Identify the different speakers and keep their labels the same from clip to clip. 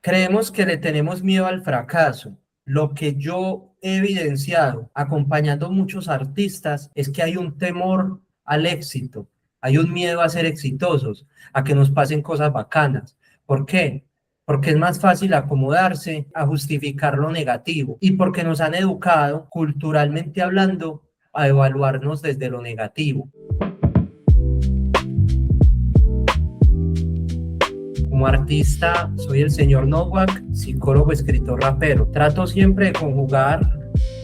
Speaker 1: Creemos que le tenemos miedo al fracaso. Lo que yo he evidenciado acompañando muchos artistas es que hay un temor al éxito, hay un miedo a ser exitosos, a que nos pasen cosas bacanas. ¿Por qué? Porque es más fácil acomodarse a justificar lo negativo y porque nos han educado, culturalmente hablando, a evaluarnos desde lo negativo. Como artista, soy el señor Novak, psicólogo, escritor, rapero. Trato siempre de conjugar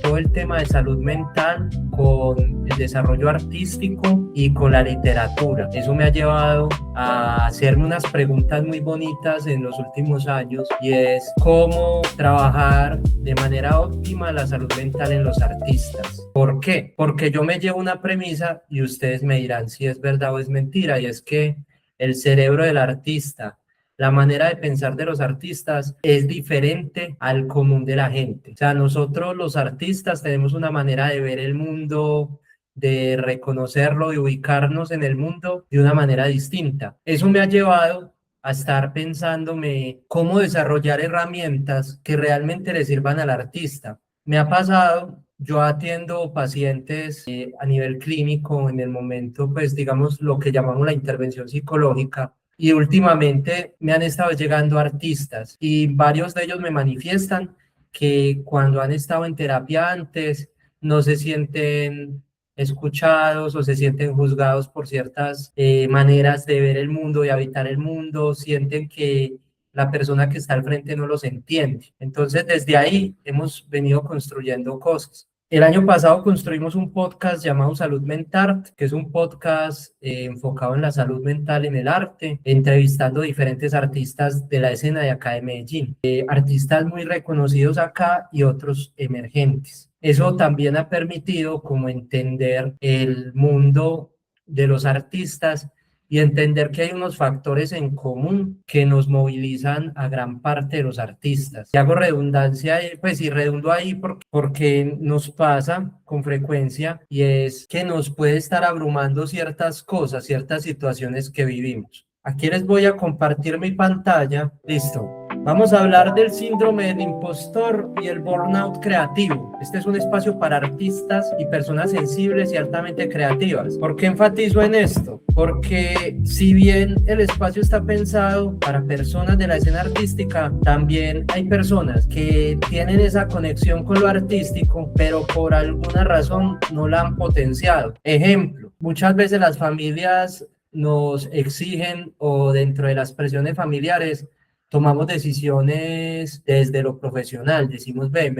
Speaker 1: todo el tema de salud mental con el desarrollo artístico y con la literatura. Eso me ha llevado a hacerme unas preguntas muy bonitas en los últimos años y es cómo trabajar de manera óptima la salud mental en los artistas. ¿Por qué? Porque yo me llevo una premisa y ustedes me dirán si es verdad o es mentira, y es que el cerebro del artista, la manera de pensar de los artistas es diferente al común de la gente. O sea, nosotros los artistas tenemos una manera de ver el mundo, de reconocerlo, de ubicarnos en el mundo de una manera distinta. Eso me ha llevado a estar pensándome cómo desarrollar herramientas que realmente le sirvan al artista. Me ha pasado, yo atiendo pacientes a nivel clínico en el momento, pues digamos lo que llamamos la intervención psicológica. Y últimamente me han estado llegando artistas y varios de ellos me manifiestan que cuando han estado en terapia antes no se sienten escuchados o se sienten juzgados por ciertas maneras de ver el mundo y habitar el mundo, sienten que la persona que está al frente no los entiende. Entonces, desde ahí hemos venido construyendo cosas. El año pasado construimos un podcast llamado Salud Mental, que es un podcast enfocado en la salud mental en el arte, entrevistando diferentes artistas de la escena de acá de Medellín, artistas muy reconocidos acá y otros emergentes. Eso también ha permitido como entender el mundo de los artistas y entender que hay unos factores en común que nos movilizan a gran parte de los artistas. Y hago redundancia, pues y redundo ahí porque nos pasa con frecuencia y es que nos puede estar abrumando ciertas cosas, ciertas situaciones que vivimos. Aquí les voy a compartir mi pantalla. Listo. Vamos a hablar del síndrome del impostor y el burnout creativo. Este es un espacio para artistas y personas sensibles y altamente creativas. ¿Por qué enfatizo en esto? Porque si bien el espacio está pensado para personas de la escena artística, también hay personas que tienen esa conexión con lo artístico, pero por alguna razón no la han potenciado. Ejemplo, muchas veces las familias nos exigen o dentro de las presiones familiares tomamos decisiones desde lo profesional, decimos, ve,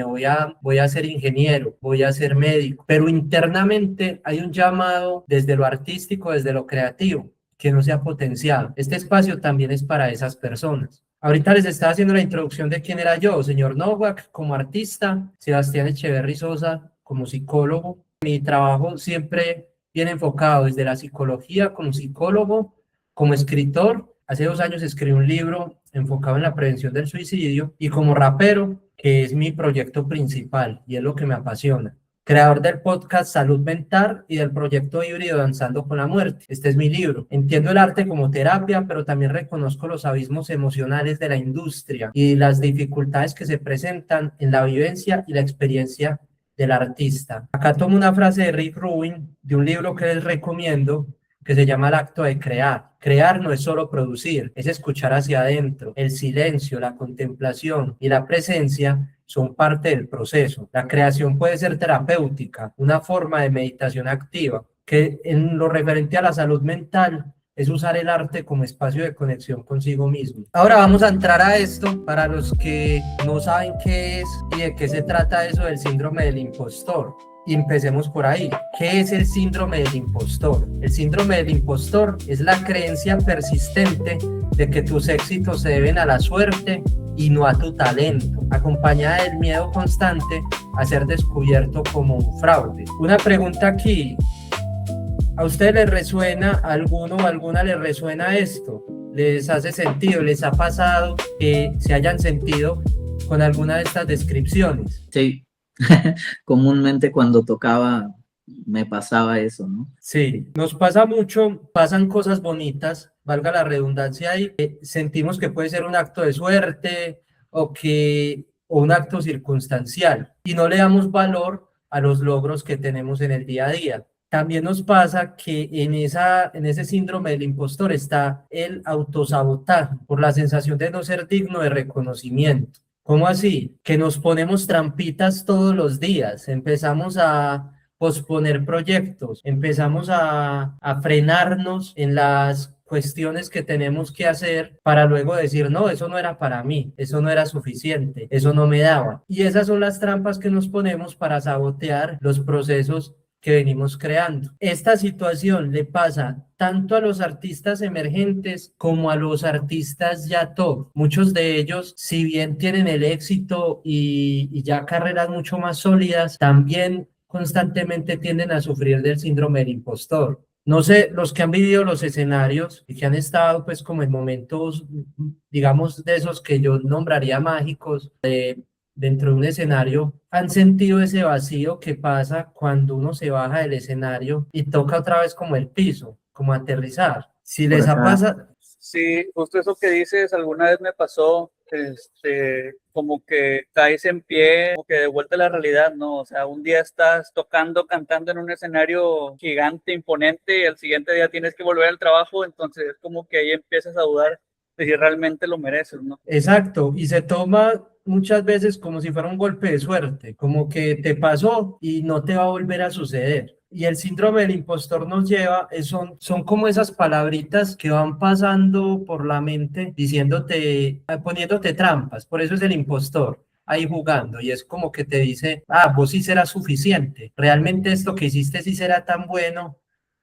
Speaker 1: voy a ser ingeniero, voy a ser médico, pero internamente hay un llamado desde lo artístico, desde lo creativo, que no se ha potenciado. Este espacio también es para esas personas. Ahorita les estaba haciendo la introducción de quién era yo, señor Novak como artista, Sebastián Echeverry Sosa como psicólogo. Mi trabajo siempre viene enfocado desde la psicología como psicólogo, como escritor. Hace 2 años escribí un libro enfocado en la prevención del suicidio y como rapero, que es mi proyecto principal y es lo que me apasiona. Creador del podcast Salud Mental y del proyecto híbrido Danzando con la Muerte. Este es mi libro. Entiendo el arte como terapia, pero también reconozco los abismos emocionales de la industria y las dificultades que se presentan en la vivencia y la experiencia del artista. Acá tomo una frase de Rick Rubin de un libro que les recomiendo, que se llama El acto de crear. Crear no es solo producir, es escuchar hacia adentro. El silencio, la contemplación y la presencia son parte del proceso. La creación puede ser terapéutica, una forma de meditación activa, que en lo referente a la salud mental es usar el arte como espacio de conexión consigo mismo. Ahora vamos a entrar a esto para los que no saben qué es y de qué se trata eso del síndrome del impostor. Y empecemos por ahí. ¿Qué es el síndrome del impostor? El síndrome del impostor es la creencia persistente de que tus éxitos se deben a la suerte y no a tu talento, acompañada del miedo constante a ser descubierto como un fraude. Una pregunta aquí. ¿A usted les resuena, a alguno o alguna les resuena esto? ¿Les hace sentido? ¿Les ha pasado que se hayan sentido con alguna de estas descripciones?
Speaker 2: Sí, comúnmente cuando tocaba me pasaba eso, ¿no?
Speaker 1: Sí, nos pasa mucho, pasan cosas bonitas, valga la redundancia ahí, sentimos que puede ser un acto de suerte, o un acto circunstancial y no le damos valor a los logros que tenemos en el día a día. También nos pasa que en ese síndrome del impostor está el autosabotaje por la sensación de no ser digno de reconocimiento. ¿Cómo así? Que nos ponemos trampitas todos los días, empezamos a posponer proyectos, empezamos a frenarnos en las cuestiones que tenemos que hacer para luego decir, no, eso no era para mí, eso no era suficiente, eso no me daba. Y esas son las trampas que nos ponemos para sabotear los procesos que venimos creando. Esta situación le pasa tanto a los artistas emergentes como a los artistas ya top. Muchos de ellos, si bien tienen el éxito y ya carreras mucho más sólidas, también constantemente tienden a sufrir del síndrome del impostor. No sé, los que han vivido los escenarios y que han estado pues como en momentos, digamos, de esos que yo nombraría mágicos, dentro de un escenario, ¿han sentido ese vacío que pasa cuando uno se baja del escenario y toca otra vez como el piso, como aterrizar? Si
Speaker 2: Por
Speaker 1: les ha
Speaker 2: acá.
Speaker 1: pasado,
Speaker 3: Sí, justo eso que dices, alguna vez me pasó, como que caes en pie, como que de vuelta a la realidad, ¿no? O sea, un día estás tocando, cantando en un escenario gigante, imponente, y al siguiente día tienes que volver al trabajo, entonces es como que ahí empiezas a dudar de si realmente lo mereces, ¿no?
Speaker 1: exacto, y se toma muchas veces como si fuera un golpe de suerte, como que te pasó y no te va a volver a suceder. Y el síndrome del impostor nos lleva, son como esas palabritas que van pasando por la mente diciéndote, poniéndote trampas, por eso es el impostor ahí jugando y es como que te dice, ah, vos sí serás suficiente, realmente esto que hiciste sí será tan bueno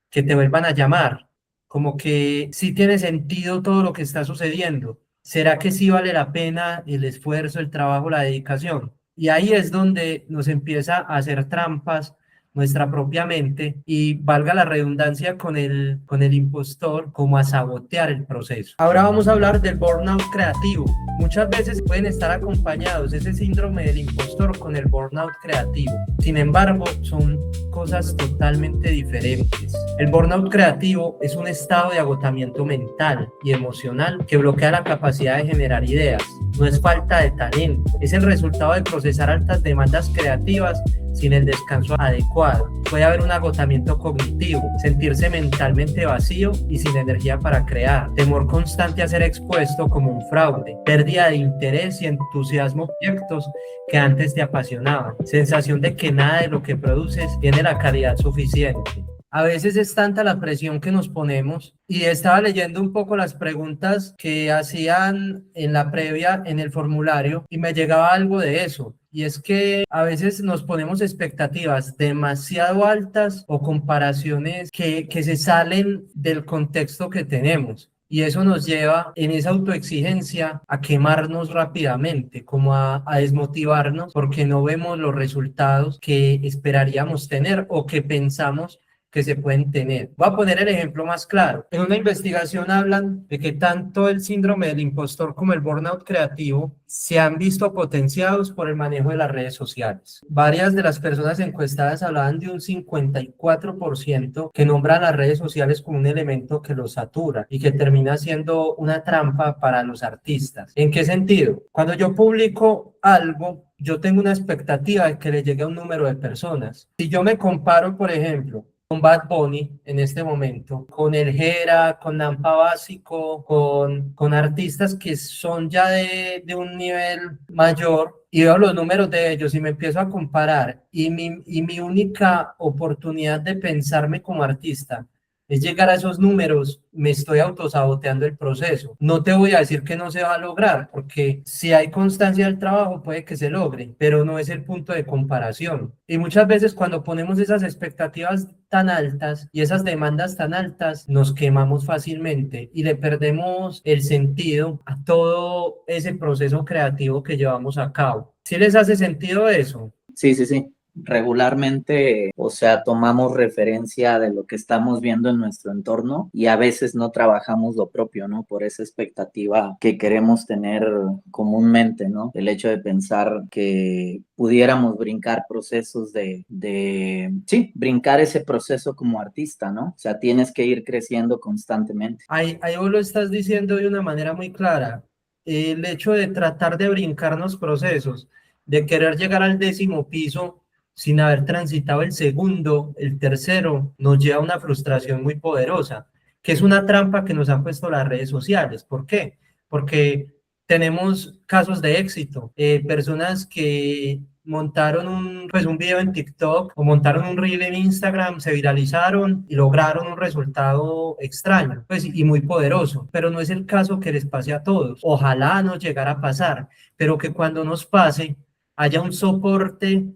Speaker 1: que te vuelvan a llamar, como que sí tiene sentido todo lo que está sucediendo. ¿Será que sí vale la pena el esfuerzo, el trabajo, la dedicación? Y ahí es donde nos empieza a hacer trampas nuestra propia mente y valga la redundancia con el impostor como a sabotear el proceso. Ahora vamos a hablar del burnout creativo. Muchas veces pueden estar acompañados ese síndrome del impostor con el burnout creativo. Sin embargo, son cosas totalmente diferentes. El burnout creativo es un estado de agotamiento mental y emocional que bloquea la capacidad de generar ideas. No es falta de talento, es el resultado de procesar altas demandas creativas sin el descanso adecuado. Puede haber un agotamiento cognitivo, sentirse mentalmente vacío y sin energía para crear, temor constante a ser expuesto como un fraude, pérdida de interés y entusiasmo por proyectos que antes te apasionaban, sensación de que nada de lo que produces tiene la calidad suficiente. A veces es tanta la presión que nos ponemos y estaba leyendo un poco las preguntas que hacían en la previa en el formulario y me llegaba algo de eso. Y es que a veces nos ponemos expectativas demasiado altas o comparaciones que se salen del contexto que tenemos. Y eso nos lleva en esa autoexigencia a quemarnos rápidamente, como a desmotivarnos porque no vemos los resultados que esperaríamos tener o que pensamos que se pueden tener. Voy a poner el ejemplo más claro. En una investigación hablan de que tanto el síndrome del impostor como el burnout creativo se han visto potenciados por el manejo de las redes sociales. Varias de las personas encuestadas hablaban de un 54% que nombran las redes sociales como un elemento que los satura y que termina siendo una trampa para los artistas. ¿En qué sentido? Cuando yo publico algo, yo tengo una expectativa de que le llegue a un número de personas. Si yo me comparo, por ejemplo, con Bad Bunny en este momento, con El Jera, con Nampa Básico, con artistas que son ya de un nivel mayor y veo los números de ellos y me empiezo a comparar y mi única oportunidad de pensarme como artista es llegar a esos números, me estoy autosaboteando el proceso. No te voy a decir que no se va a lograr, porque si hay constancia del trabajo puede que se logre, pero no es el punto de comparación. Y muchas veces cuando ponemos esas expectativas tan altas y esas demandas tan altas, nos quemamos fácilmente y le perdemos el sentido a todo ese proceso creativo que llevamos a cabo. ¿Sí les hace sentido eso?
Speaker 2: Sí, sí, sí. Regularmente, o sea, tomamos referencia de lo que estamos viendo en nuestro entorno y a veces no trabajamos lo propio, ¿no? Por esa expectativa que queremos tener comúnmente, ¿no? El hecho de pensar que pudiéramos brincar procesos sí, brincar ese proceso como artista, ¿no? O sea, tienes que ir creciendo constantemente.
Speaker 1: Ahí vos lo estás diciendo de una manera muy clara. el hecho de tratar de brincarnos procesos, de querer llegar al 10.º piso sin haber transitado el segundo, el tercero, nos lleva a una frustración muy poderosa, que es una trampa que nos han puesto las redes sociales. ¿Por qué? Porque tenemos casos de éxito, personas que montaron un video en TikTok o montaron un reel en Instagram, se viralizaron y lograron un resultado extraño, pues, y muy poderoso, pero no es el caso que les pase a todos. Ojalá nos llegara a pasar, pero que cuando nos pase haya un soporte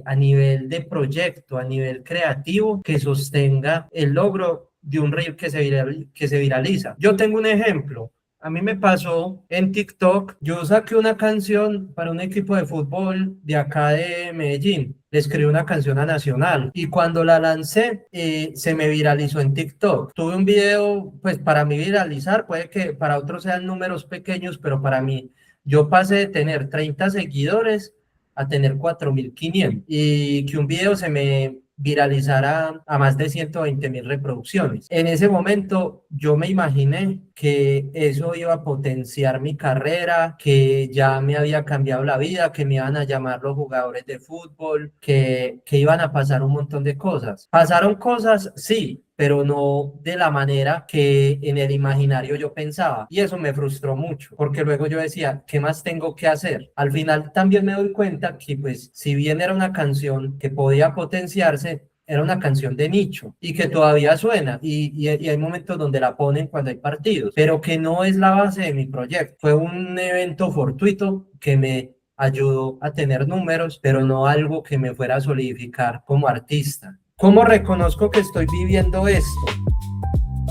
Speaker 1: a nivel de proyecto, a nivel creativo, que sostenga el logro de un reel que se viraliza. Yo tengo un ejemplo. A mí me pasó en TikTok, yo saqué una canción para un equipo de fútbol de acá de Medellín, le escribí una canción a Nacional y cuando la lancé se me viralizó en TikTok. Tuve un video, pues para mí viralizar, puede que para otros sean números pequeños, pero para mí, yo pasé de tener 30 seguidores a tener 4.500 y que un video se me viralizara a más de 120.000 reproducciones. En ese momento yo me imaginé que eso iba a potenciar mi carrera, que ya me había cambiado la vida, que me iban a llamar los jugadores de fútbol, que iban a pasar un montón de cosas. Pasaron cosas, sí, pero no de la manera que en el imaginario yo pensaba. Y eso me frustró mucho, porque luego yo decía, ¿qué más tengo que hacer? Al final también me doy cuenta que, pues, si bien era una canción que podía potenciarse, era una canción de nicho y que todavía suena y hay momentos donde la ponen cuando hay partidos, pero que no es la base de mi proyecto. Fue un evento fortuito que me ayudó a tener números, pero no algo que me fuera a solidificar como artista. ¿Cómo reconozco que estoy viviendo esto?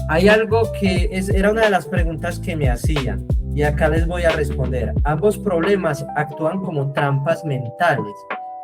Speaker 1: Hay algo que era una de las preguntas que me hacían y acá les voy a responder. Ambos problemas actúan como trampas mentales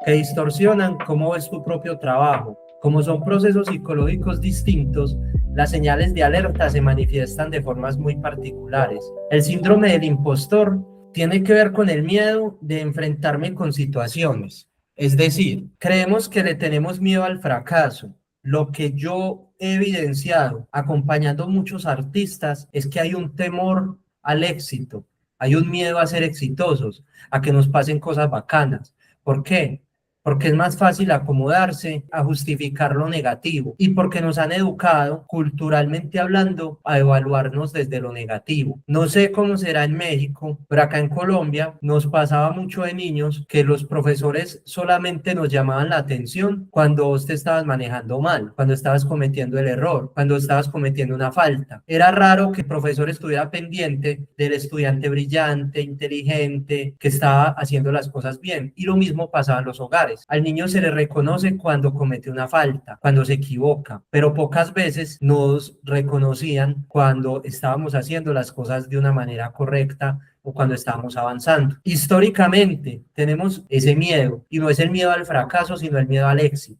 Speaker 1: que distorsionan cómo ves tu propio trabajo. Como son procesos psicológicos distintos, las señales de alerta se manifiestan de formas muy particulares. El síndrome del impostor tiene que ver con el miedo de enfrentarme con situaciones. Es decir, creemos que le tenemos miedo al fracaso. Lo que yo he evidenciado acompañando a muchos artistas es que hay un temor al éxito, hay un miedo a ser exitosos, a que nos pasen cosas bacanas. ¿Por qué? Porque es más fácil acomodarse a justificar lo negativo y porque nos han educado, culturalmente hablando, a evaluarnos desde lo negativo. No sé cómo será en México, pero acá en Colombia nos pasaba mucho de niños que los profesores solamente nos llamaban la atención cuando vos te estabas manejando mal, cuando estabas cometiendo el error, cuando estabas cometiendo una falta. Era raro que el profesor estuviera pendiente del estudiante brillante, inteligente, que estaba haciendo las cosas bien. Y lo mismo pasaba en los hogares. Al niño se le reconoce cuando comete una falta, cuando se equivoca, pero pocas veces nos reconocían cuando estábamos haciendo las cosas de una manera correcta o cuando estábamos avanzando. Históricamente tenemos ese miedo y no es el miedo al fracaso, sino el miedo al éxito.